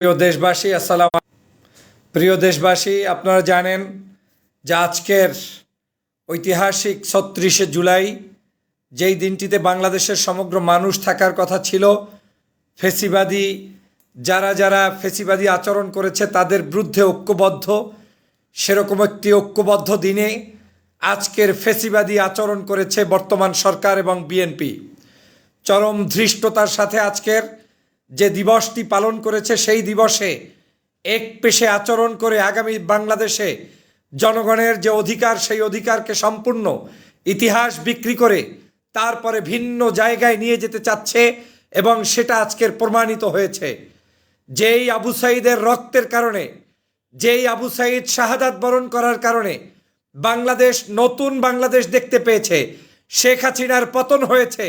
প্রিয় দেশবাসী প্রিয় দেশবাসী, আপনারা জানেন যে আজকের ঐতিহাসিক ৩৬শে জুলাই, যেই দিনটিতে বাংলাদেশের সমগ্র মানুষ থাকার কথা ছিল, ফেসিবাদী যারা ফেসিবাদী আচরণ করেছে তাদের বিরুদ্ধে ঐক্যবদ্ধ, সেরকম একটি ঐক্যবদ্ধ দিনে আজকের ফেসিবাদী আচরণ করেছে বর্তমান সরকার এবং বিএনপি। চরম ধৃষ্টতার সাথে আজকের যে দিবসটি পালন করেছে, সেই দিবসে একপেশে আচরণ করে আগামী বাংলাদেশে জনগণের যে অধিকার, সেই অধিকারকে সম্পূর্ণ ইতিহাস বিক্রি করে তারপরে ভিন্ন জায়গায় নিয়ে যেতে চাচ্ছে, এবং সেটা আজকের প্রমাণিত হয়েছে। যেই আবু সাঈদের রক্তের কারণে, যেই আবু সাঈদ শাহাদাত বরণ করার কারণে বাংলাদেশ নতুন বাংলাদেশ দেখতে পেয়েছে, শেখ হাসিনার পতন হয়েছে,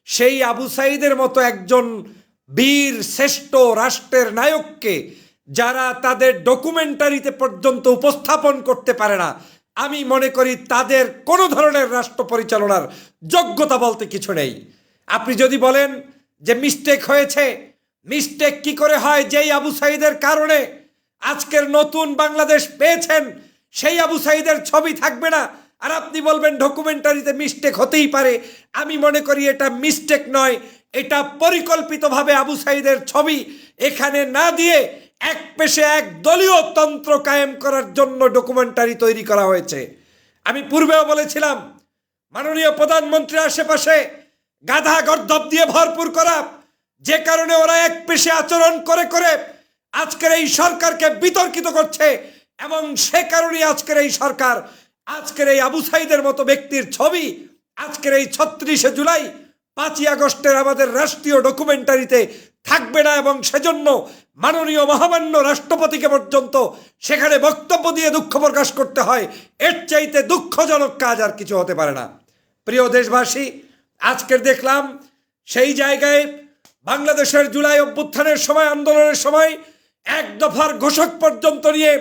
সেই আবু সাঈদের মতো একজন বীর শ্রেষ্ঠ রাষ্ট্রের নায়ককে যারা তাদের ডকুমেন্টারিতে পর্যন্ত উপস্থাপন করতে পারে না, আমি মনে করি তাদের কোনো ধরনের রাষ্ট্র পরিচালনার যোগ্যতা বলতে কিছু নেই। আপনি যদি বলেন যে মিস্টেক হয়েছে, মিস্টেক কি করে হয়? যেই আবু সাঈদের কারণে আজকের নতুন বাংলাদেশ পেয়েছেন, সেই আবু সাঈদের ছবি থাকবে না, আর আপনি বলবেন ডকুমেন্টারিতে মিস্টেক হতেই পারে। আমি মনে করি এটা মিস্টেক নয়, এটা পরিকল্পিতভাবে আবু সাঈদের ছবি এখানে না দিয়ে এক পেশে এক দলীয় তন্ত্র কায়েম করার জন্য ডকুমেন্টারি তৈরি করা হয়েছে। আমি পূর্বেও বলেছিলাম, মাননীয় প্রধানমন্ত্রীর আশেপাশে গাধা গর্দভ দিয়ে ভরপুর করা, যে কারণে ওরা এক পেশে আচরণ করে করে আজকের এই সরকারকে বিতর্কিত করছে, এবং সে কারণেই আজকের এই সরকার আজকের এই আবু সাঈদের মতো ব্যক্তির ছবি আজকের এই ৩৬শে জুলাই ৫ই আগস্টের আমাদের রাষ্ট্রীয় ডকুমেন্টারিতে থাকবে না, এবং সেজন্য মাননীয় মহামান্য রাষ্ট্রপতিকে পর্যন্ত সেখানে বক্তব্য দিয়ে দুঃখ প্রকাশ করতে হয়। এর চাইতে দুঃখজনক কাজ আর কিছু হতে পারে না। প্রিয় দেশবাসী, আজকের দেখলাম সেই জায়গায় বাংলাদেশের জুলাই অভ্যুত্থানের সময়, আন্দোলনের সময় এক দফার ঘোষক পর্যন্ত নিয়ে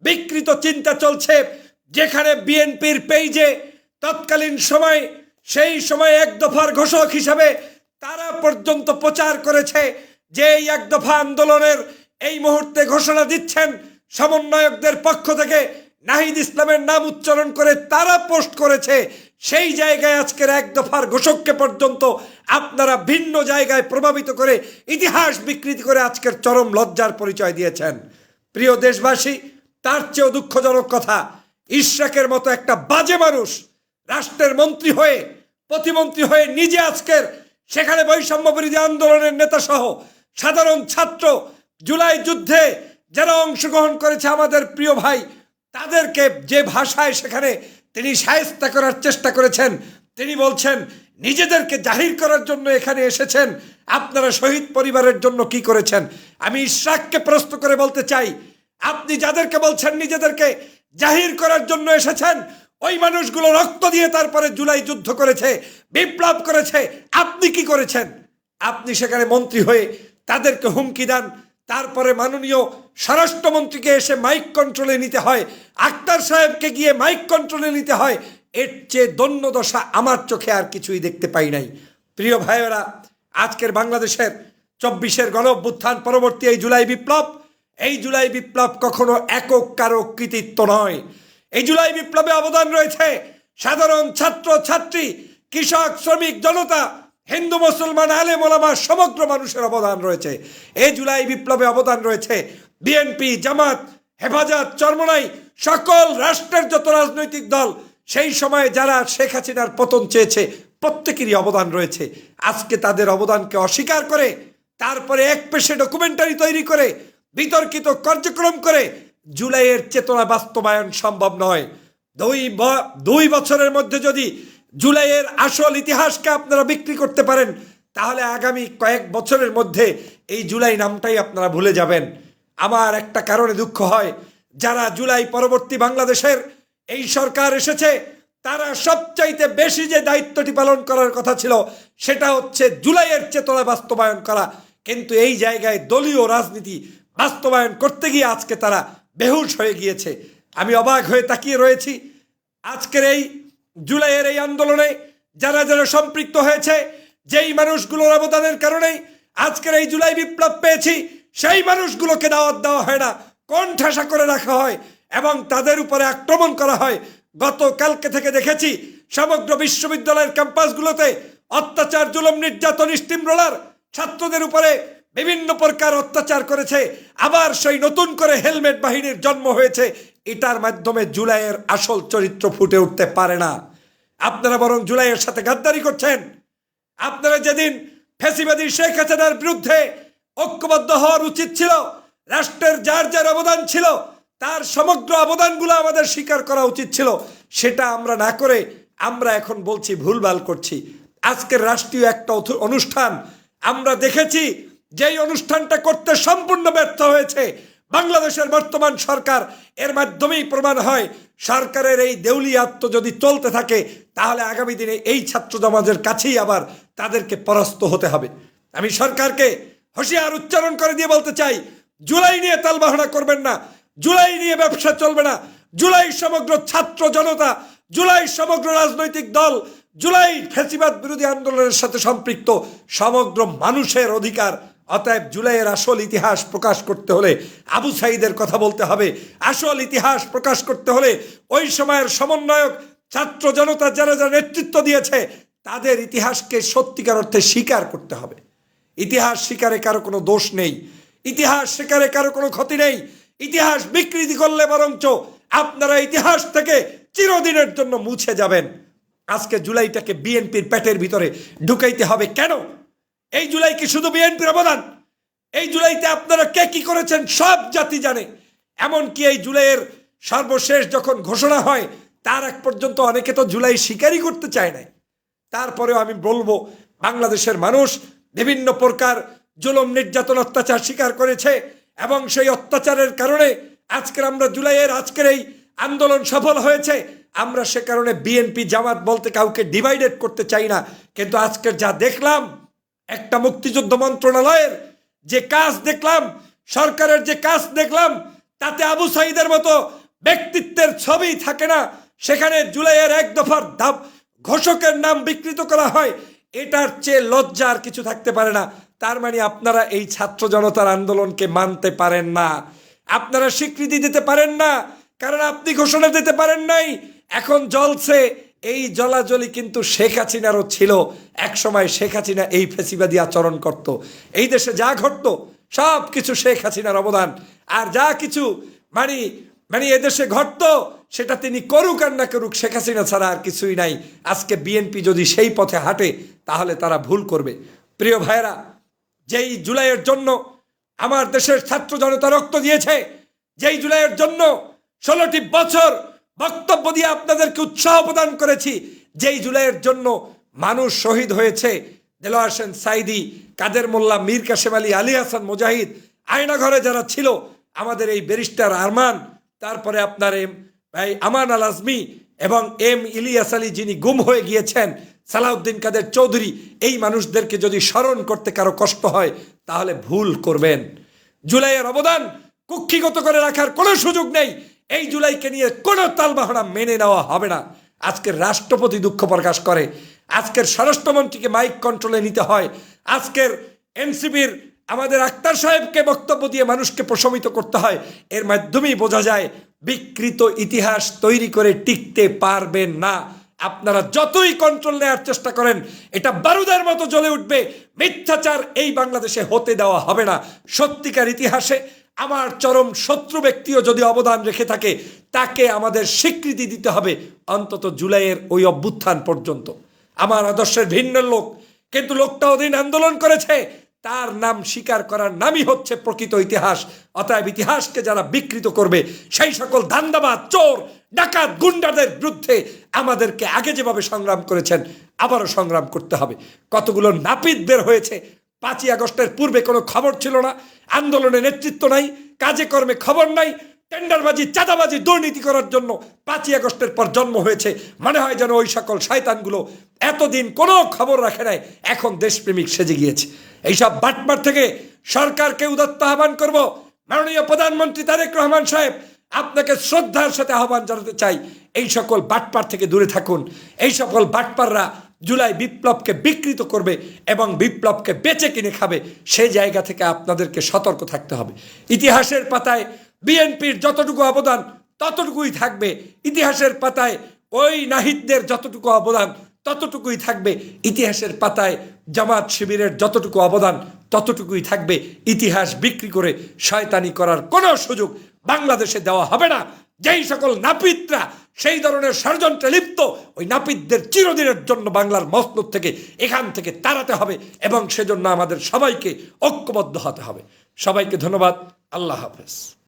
বিকৃত চিন্তা চলছে, যেখানে বিএনপির পেইজে তৎকালীন সময়, সেই সময় এক দফার ঘোষক হিসাবে তারা পর্যন্ত প্রচার করেছে যে এই এক দফা আন্দোলনের এই মুহূর্তে ঘোষণা দিচ্ছেন সমন্বয়কদের পক্ষ থেকে নাহিদ ইসলামের নাম উচ্চারণ করে তারা পোস্ট করেছে। সেই জায়গায় আজকের এক দফার ঘোষককে পর্যন্ত আপনারা ভিন্ন জায়গায় প্রভাবিত করে ইতিহাস বিকৃতি করে আজকের চরম লজ্জার পরিচয় দিয়েছেন। প্রিয় দেশবাসী, তার চেয়েও দুঃখজনক কথা, ইশরাকের মতো একটা বাজে মানুষ রাষ্ট্রের মন্ত্রী হয়ে, প্রতিমন্ত্রী হয়ে নিজে আজকের সেখানে বৈষম্য বিরোধী আন্দোলনের নেতা সহ সাধারণ ছাত্র, জুলাই যুদ্ধে যারা অংশগ্রহণ করেছে আমাদের প্রিয় ভাই, তাদেরকে যে ভাষায় সেখানে তিনি শায়েস্তা করার চেষ্টা করেছেন, তিনি বলছেন নিজেদেরকে জাহির করার জন্য এখানে এসেছেন, আপনারা শহীদ পরিবারের জন্য কি করেছেন। আমি ইশরাককে প্রশ্ন করে বলতে চাই, আপনি যাদেরকে বলছেন নিজেদেরকে জাহির করার জন্য এসেছেন, ওই মানুষগুলো রক্ত দিয়ে তারপরে জুলাই যুদ্ধ করেছে, বিপ্লব করেছে, আপনি কি করেছেন? আপনি সেখানে মন্ত্রী হয়ে তাদেরকে হুমকি দেন, তারপরে মাননীয় স্বরাষ্ট্রমন্ত্রীকে এসে মাইক কন্ট্রোলে নিতে হয়, আক্তার সাহেবকে গিয়ে মাইক কন্ট্রোলে নিতে হয়। এর চেয়ে দন্য দশা আমার চোখে আর কিছুই দেখতে পাই নাই। প্রিয় ভাইয়েরা, আজকের বাংলাদেশের ২৪শের গণ অভ্যুত্থান পরবর্তী এই জুলাই বিপ্লব, এই জুলাই বিপ্লব কখনো একক কারো কৃতিত্ব নয়। এই জুলাই বিপ্লবে অবদান রয়েছে সাধারণ ছাত্র ছাত্রী, কৃষক, শ্রমিক, জনতা, হিন্দু, মুসলমান, আলেম ওলামা, সমগ্র মানুষের অবদান রয়েছে। এই জুলাই বিপ্লবে অবদান রয়েছে বিএনপি, জামাত, হেফাজত, চরমোনাই, সকল রাষ্ট্রের যত রাজনৈতিক দল, সেই সময়ে যারা শেখ হাসিনার পতন চেয়েছে, প্রত্যেকেরই অবদান রয়েছে। আজকে তাদের অবদানকে অস্বীকার করে তারপরে এক পেশে ডকুমেন্টারি তৈরি করে বিতর্কিত কার্যক্রম করে জুলাইয়ের চেতনা বাস্তবায়ন সম্ভব নয়। ২ বছরের মধ্যে যদি জুলাইয়ের আসল ইতিহাসকে আপনারা বিক্রি করতে পারেন, তাহলে আগামী কয়েক বছরের মধ্যে এই জুলাই নামটাই আপনারা ভুলে যাবেন। আমার একটা কারণে দুঃখ হয়, যারা জুলাই পরবর্তী বাংলাদেশের এই সরকার এসেছে, তারা সবচাইতে বেশি যে দায়িত্বটি পালন করার কথা ছিল, সেটা হচ্ছে জুলাইয়ের চেতনা বাস্তবায়ন করা। কিন্তু এই জায়গায় দলীয় রাজনীতি বাস্তবায়ন করতে গিয়ে আজকে তারা বেহুশ হয়ে গিয়েছে। আমি অবাক হয়ে তাকিয়ে রয়েছি, আজকের এই জুলাইয়ের এই আন্দোলনে যারা যারা সম্পৃক্ত হয়েছে, যেই মানুষগুলোর অবদানের কারণেই আজকের এই জুলাই বিপ্লব পেয়েছি, সেই মানুষগুলোকে দাওয়াত দেওয়া হয় না, কোণঠাসা করে রাখা হয় এবং তাদের উপরে আক্রমণ করা হয়। গতকালকে থেকে দেখেছি সমগ্র বিশ্ববিদ্যালয়ের ক্যাম্পাসগুলোতে অত্যাচার, জুলুম, নির্যাতন, স্টিম রোলার ছাত্রদের উপরে বিভিন্ন প্রকার অত্যাচার করেছে। আবার সেই নতুন করে হেলমেট বাহিনীর জন্ম হয়েছে। এটার মাধ্যমে জুলাইয়ের আসল চরিত্র ফুটে উঠতে পারে না। আপনারা বরং জুলাইয়ের সাথে গাদ্দারি করছেন। আপনারা যেদিন ফ্যাসিবাদী শেখ হাসিনার বিরুদ্ধে ঐক্যবদ্ধ হওয়ার উচিত ছিল, রাষ্ট্রের যার যার অবদান ছিল তার সমগ্র অবদানগুলো আমাদের স্বীকার করা উচিত ছিল, সেটা আমরা না করে আমরা এখন বলছি ভুলভাল করছি। আজকের রাষ্ট্রীয় একটা অনুষ্ঠান আমরা দেখেছি, যেই অনুষ্ঠানটা করতে সম্পূর্ণ ব্যর্থ হয়েছে বাংলাদেশের বর্তমান সরকার। এর মাধ্যমেই প্রমাণ হয় সরকারের এই দেউলিয়াত্ম যদি চলতে থাকে তাহলে আগামী দিনে এই ছাত্র সমাজের কাছেই আবার তাদেরকে পরাস্ত হতে হবে। আমি সরকারকে হুঁশিয়ার উচ্চারণ করে দিয়ে বলতে চাই, জুলাই নিয়ে তালবাহানা করবেন না, জুলাই নিয়ে ব্যবসা চলবে না। জুলাই সমগ্র ছাত্র জনতা, জুলাই সমগ্র রাজনৈতিক দল, জুলাই ফ্যাসিবাদ বিরোধী আন্দোলনের সাথে সম্পৃক্ত সমগ্র মানুষের অধিকার। অতএব জুলাইয়ের আসল ইতিহাস প্রকাশ করতে হলে আবু সাঈদের কথা বলতে হবে। আসল ইতিহাস প্রকাশ করতে হলে ওই সময়ের সমন্বয়ক ছাত্র জনতা যারা যারা নেতৃত্ব দিয়েছে তাদের ইতিহাসকে সত্যিকার অর্থে স্বীকার করতে হবে। ইতিহাস স্বীকারে কারো কোনো দোষ নেই, ইতিহাস স্বীকারে কারো কোনো ক্ষতি নেই। ইতিহাস বিকৃতি করলে বরঞ্চ আপনারা ইতিহাস থেকে চিরদিনের জন্য মুছে যাবেন। আজকে জুলাইটাকে বিএনপির পেটের ভিতরে ঢুকাইতে হবে কেন? এই জুলাই কি শুধু বিএনপির অবদান? এই জুলাইতে আপনারা কে কি করেছেন সব জাতি জানে। এমনকি এই জুলাইয়ের সর্বশেষ যখন ঘোষণা হয় তার এক পর্যন্ত অনেকে তো জুলাই স্বীকারই করতে চায় না। তারপরেও আমি বলবো, বাংলাদেশের মানুষ বিভিন্ন প্রকার জুলুম, নির্যাতন, অত্যাচার স্বীকার করেছে এবং সেই অত্যাচারের কারণে আজকের আমরা জুলাইয়ের আজকের এই আন্দোলন সফল হয়েছে। আমরা সে কারণে বিএনপি জামাত বলতে কাউকে ডিভাইডেড করতে চাই না। কিন্তু আজকের যা দেখলাম, একটা মুক্তিযুদ্ধ মন্ত্রণালয়ের যে কাজ দেখলাম, সরকারের যে কাজ দেখলাম, তাতে আবু সাঈদের মতো ব্যক্তিত্বের ছবি থাকে না। সেখানে জুলাইয়ের এক দফার ঘোষকের নাম বিকৃত করা হয়। এটার চেয়ে লজ্জার কিছু থাকতে পারে না। তার মানে আপনারা এই ছাত্র জনতার আন্দোলনকে মানতে পারেন না, আপনারা স্বীকৃতি দিতে পারেন না, কারণ আপনি ঘোষণা দিতে পারেন নাই। এখন জ্বলছে, এই জলাজলি কিন্তু শেখ হাসিনারও ছিল। এক সময় শেখ হাসিনা এই ফ্যাসিবাদী আচরণ করত। এই দেশে যা ঘটত সব কিছু শেখ হাসিনার অবদান। আর যা কিছু মানে এদেশে ঘটত সেটা তিনি করুক আর না করুক, শেখ হাসিনা ছাড়া আর কিছুই নাই। আজকে বিএনপি যদি সেই পথে হাঁটে তাহলে তারা ভুল করবে। প্রিয় ভাইয়েরা, যেই জুলাইয়ের জন্য আমার দেশের ছাত্র জনতা রক্ত দিয়েছে, যেই জুলাইয়ের জন্য 16টি বছর বক্তব্য দিয়ে আপনাদেরকে উৎসাহ প্রদান করেছি, যেই জুলাইয়ের জন্য মানুষ শহীদ হয়েছে, দেলোয়ার হোসেন সাঈদী, কাদের মোল্লা, মীর কাসেম আলী, আলী হাসান মুজাহিদ, আয়নাঘরে যারা ছিল, আমাদের এই ব্যারিস্টার আরমান, তারপরে আপনার আমান আল আজমি এবং ইলিয়াস আলী যিনি গুম হয়ে গিয়েছেন, সালাউদ্দিন কাদের চৌধুরী, এই মানুষদেরকে যদি স্মরণ করতে কারো কষ্ট হয় তাহলে ভুল করবেন। জুলাইয়ের অবদান কুক্ষিগত করে রাখার কোনো সুযোগ নেই। এই জুলাইকে নিয়ে কোনো তালবাহানা মেনে নেওয়া হবে না। আজকের রাষ্ট্রপতি দুঃখ প্রকাশ করে, আজকের স্বরাষ্ট্রমন্ত্রীকে মাইক কন্ট্রোলে নিতে হয়, আজকের এনসিপির আমাদের আক্তার সাহেবকে বক্তব্য দিয়ে মানুষকে প্রশমিত করতে হয়। এর মাধ্যমেই বোঝা যায় বিকৃত ইতিহাস তৈরি করে টিকতে পারবেন না। আপনারা যতই কন্ট্রোল নেওয়ার চেষ্টা করেন, এটা বারুদের মতো জ্বলে উঠবে। মিথ্যাচার এই বাংলাদেশে হতে দেওয়া হবে না। সত্যিকার ইতিহাসে আমার চরম শত্রু ব্যক্তিও যদি অবদান রেখে থাকে, তাকে আমাদের স্বীকৃতি দিতে হবে অন্তত জুলাইয়ের ওই অভ্যুত্থান পর্যন্ত। আমার আদর্শের ভিন্ন লোক, কিন্তু লোকটা ওদিন আন্দোলন করেছে, তার নাম স্বীকার করার নামই হচ্ছে প্রকৃত ইতিহাস। অতএব ইতিহাসকে যারা বিকৃত করবে, সেই সকল ধান্দাবাজ, চোর, ডাকাত, গুন্ডাদের বিরুদ্ধে আমাদেরকে আগে যেভাবে সংগ্রাম করেছেন আবারও সংগ্রাম করতে হবে। কতগুলো নাপিত বের হয়েছে, 5ই আগস্টের পূর্বে কোনো খবর ছিল না, আন্দোলনের নেতৃত্ব নাই, কাজে কর্মে খবর নাই, টেন্ডারবাজি, চাঁদাবাজি, দুর্নীতি করার জন্য 5ই আগস্টের পর জন্ম হয়েছে। মনে হয় যেন ওই সকল শয়তানগুলো এতদিন কোনো খবর রাখে নাই, এখন দেশপ্রেমিক সেজে গিয়েছে। এইসব বাটমার থেকে সরকারকে উদাত্ত আহ্বান করব। মাননীয় প্রধানমন্ত্রী তারেক রহমান সাহেব, আপনাকে শ্রদ্ধার সাথে আহ্বান জানাতে চাই, এই সকল বাটপার থেকে দূরে থাকুন। এই সকল বাটপাররা জুলাই বিপ্লবকে বিকৃত করবে এবং বিপ্লবকে বেচে কিনে খাবে, সেই জায়গা থেকে আপনাদেরকে সতর্ক থাকতে হবে। ইতিহাসের পাতায় বিএনপির যতটুকু অবদান ততটুকুই থাকবে, ইতিহাসের পাতায় ওই নাহিদদের যতটুকু অবদান ততটুকুই থাকবে, ইতিহাসের পাতায় জামাত শিবিরের যতটুকু অবদান ততটুকুই থাকবে। ইতিহাস বিক্রি করে শয়তানি করার কোনো সুযোগ বাংলাদেশে দেওয়া হবে না। যেই সকল নাপিতরা সেই ধরনের ষড়যন্ত্রে লিপ্ত, ওই নাপিতদের চিরদিনের জন্য বাংলার মসনদ থেকে এখান থেকে তাড়াতে হবে এবং সেজন্য আমাদের সবাইকে ঐক্যবদ্ধ হতে হবে। সবাইকে ধন্যবাদ। আল্লাহ হাফেজ।